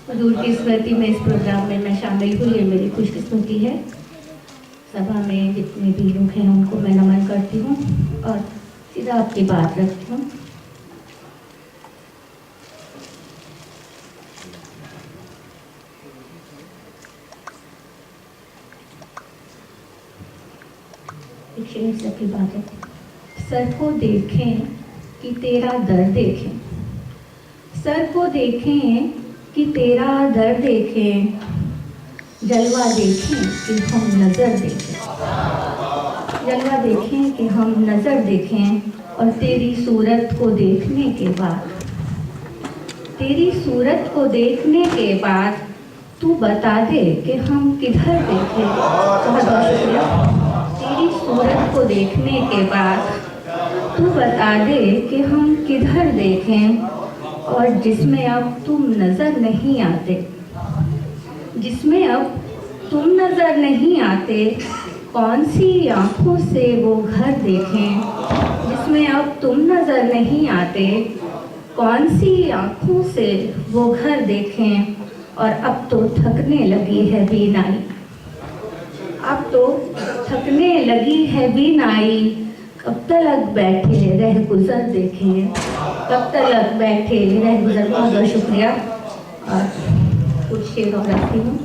हुजूर की स्मृति में इस प्रोग्राम में मैं शामिल हुई, ये मेरी खुशकिस्मती है। सभा में जितने भी लोग हैं उनको मैं नमन करती हूँ और सीधा आपकी बात रखती हूँ। सबकी बात है। सर को देखें कि तेरा दर्द देखें, सर को देखें कि तेरा दर्द देखें, जलवा देखें कि हम नज़र देखें, जलवा देखें कि हम नज़र देखें। और तेरी सूरत को देखने के बाद, तेरी सूरत को देखने के बाद तू बता दे कि हम किधर देखें। बहुत बहुत शुक्रिया। तेरी सूरत को देखने के बाद तू बता दे कि हम किधर देखें, और जिसमें अब तुम नज़र नहीं आते, जिसमें अब तुम नज़र नहीं आते, कौन सी आँखों से वो घर देखें। जिसमें अब तुम नज़र नहीं आते, कौन सी आँखों से वो घर देखें। और अब तो थकने लगी है बीनाई, अब तो थकने लगी है बीनाई, कब तक बैठे रह गुज़र देखें, कब तक बैठे रह गुज़र। बहुत बहुत शुक्रिया। और कुछ शेर और रखती हूँ।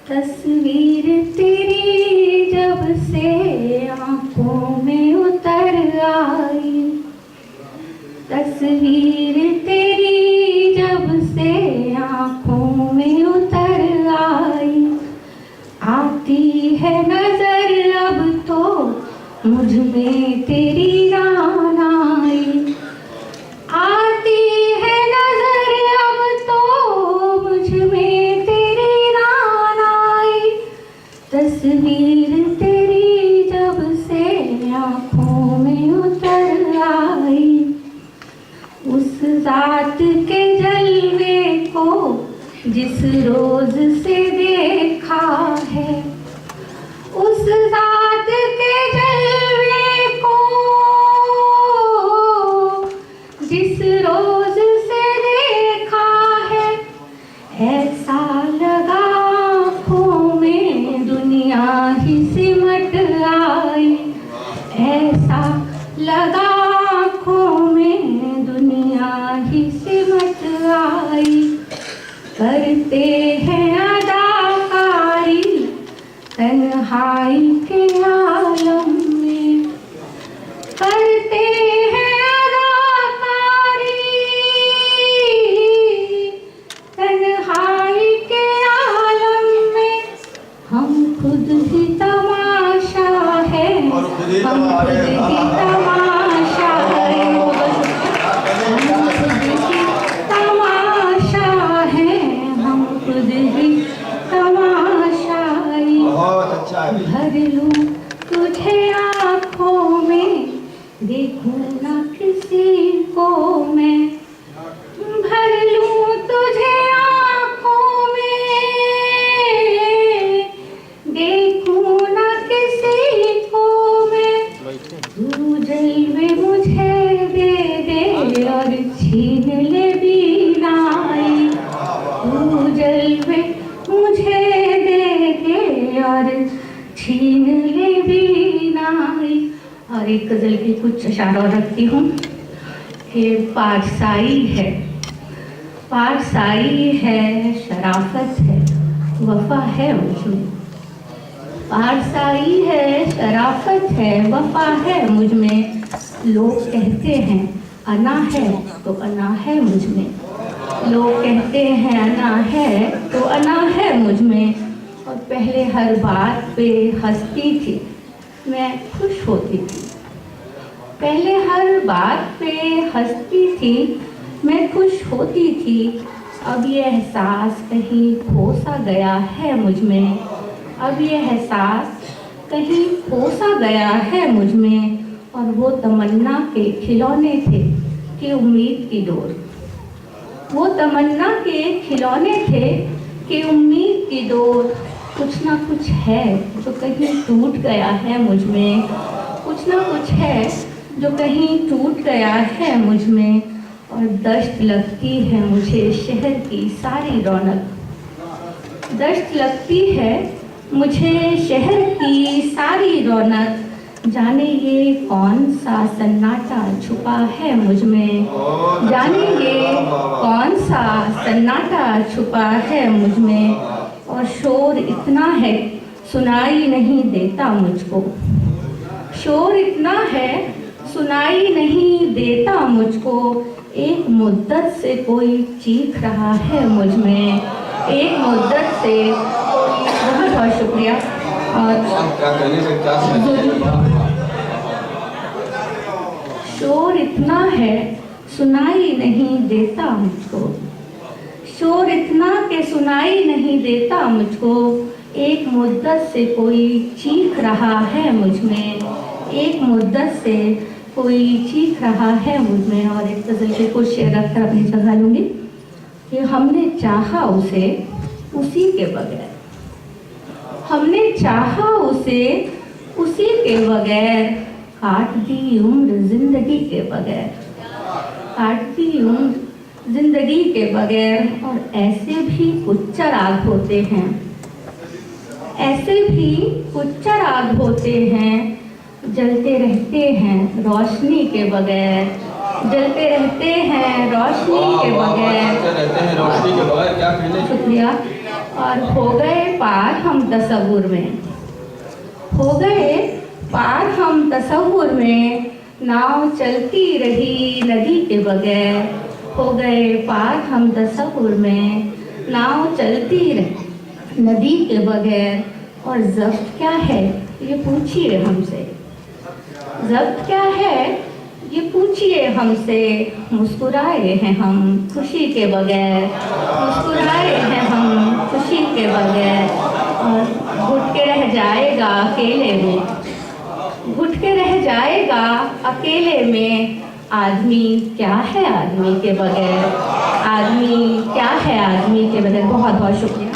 तस्वीर तेरी जब से आँखों में उतर आई, तस्वीर तेरी जब से आँखों में उतर आई, आती है नजर अब तो मुझ में तेरी रान आई, आती है नजर अब तो मुझ में तेरी रान आई। तस्वीर तेरी जब से आँखों में उतर आई, उस जात के जलवे को जिस रोज से देखा है, उस जात के जलवे को जिस रोज से देखा है, ऐसा लगा आँखों में दुनिया ही सिमट आई, ऐसा लगा आँखों में दुनिया ही सिमट आई। करते हैं अदाकारी तन्हाई के आलम में, करते हैं अदाकारी तन्हाई के आलम में। हम खुद ही तमाशा है, हम खुद ही तमाशा है, हम खुद ही तमाशा है, हम खुद ही तमाशाई। भर लूं तुझे आँखों में, देखूं ना किसी को मैं, भर लूं तुझे आँखों में, देखूं ना किसी को मैं। तू जलवे मुझे दे दे और छीन ले बीनाई, तू जलवे मुझे दे दे और छीन ले बीनाई। और एक गज़ल की कुछ अशार और रखती हूँ कि पारसाई है, पारसाई है, शराफत है, वफा है मुझमें, पारसाई है, शराफत है, वफा है मुझ में। लोग कहते हैं अना है तो अना है मुझ में, लोग कहते हैं अना है तो अना है मुझ में। और पहले हर बात पे हंसती थी मैं खुश होती थी, पहले हर बात पे हंसती थी मैं खुश होती थी। अब ये एहसास कहीं खो सा गया है मुझ में, अब ये एहसास कहीं खो सा गया है मुझ में। और वो तमन्ना के खिलौने थे कि उम्मीद की डोर, वो तमन्ना के खिलौने थे कि उम्मीद की डोर। कुछ ना कुछ है जो कहीं टूट गया है मुझ में, कुछ ना कुछ है जो कहीं टूट गया है मुझ में। और दश्त लगती है मुझे शहर की सारी रौनक। दश्त लगती है मुझे शहर की सारी रौनक, जाने ये कौन सा सन्नाटा छुपा है मुझ में, जाने ये कौन सा सन्नाटा छुपा है मुझ में। और शोर इतना है सुनाई नहीं देता मुझको, शोर इतना है सुनाई नहीं देता मुझको। एक मुद्दत से कोई चीख रहा है मुझ में, एक मुद्दत से कोई। बहुत बहुत शुक्रिया। और शोर इतना है सुनाई नहीं देता मुझको, शोर इतना के सुनाई नहीं देता मुझको। एक मुद्दत से कोई चीख रहा है मुझ में, एक मुद्दत से कोई चीख रहा है मुझ में। और एक गज़ल के कुछ शेर रखकर अपनी जगह लूँगी कि हमने चाहा उसे उसी के बगैर, हमने चाहा उसे उसी के बगैर, काट दी उम्र जिंदगी के बगैर, काट दी उम्र जिंदगी के बगैर। और ऐसे भी कुछ चिराग होते हैं, ऐसे भी कुछ चिराग होते हैं, जलते रहते हैं रोशनी के बगैर, जलते रहते हैं रोशनी के बगैर, रहते हैं रोशनी के बगैर। क्या कहने। शुक्रिया। और हो गए पार हम तसव्वुर में, हो गए पार हम तसव्वुर में, नाव चलती रही नदी के बगैर। हो गए पार हम तसव्वुर में, नाव चलती रही नदी के बगैर। और ज़ब्त क्या है ये पूछिए हमसे, ज़ब्त क्या है ये पूछिए हमसे। मुस्कुराए हैं हम खुशी के बगैर, मुस्कुराए हैं हम खुशी के बगैर। और घुट के रह जाएगा अकेले में, घुट के रह जाएगा अकेले में। आदमी क्या है आदमी के बगैर, आदमी क्या है आदमी के बगैर। बहुत बहुत शुक्रिया।